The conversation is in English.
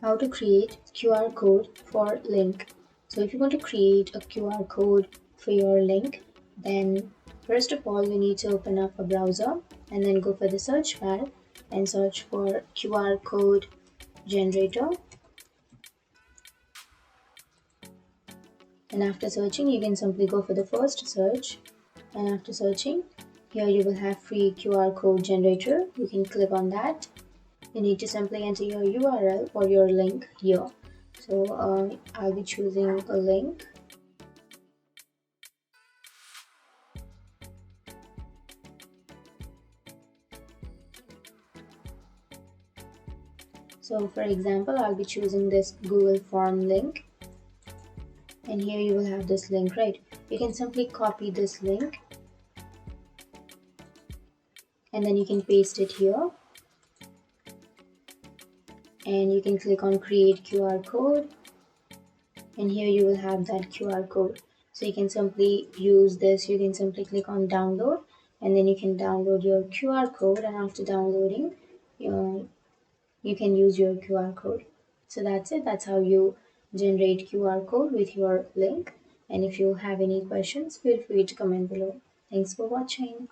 How to create QR code for link. So if you want to create a QR code for your link, then first of all you need to open up a browser and then go for the search bar and search for QR code generator. And after searching, you can simply go for the first search, and after searching, here you will have free QR code generator. You can click on that. You need to simply enter your URL or your link here. So I'll be choosing a link. So for example, I'll be choosing this Google form link, and here you will have this link, right? You can simply copy this link and then you can paste it here, and you can click on create QR code, and here you will have that QR code. So you can simply use this. You can simply click on download, and then you can download your QR code, and after downloading, you can use your QR code. So that's it. That's how you generate QR code with your link. And if you have any questions, feel free to comment below. Thanks for watching.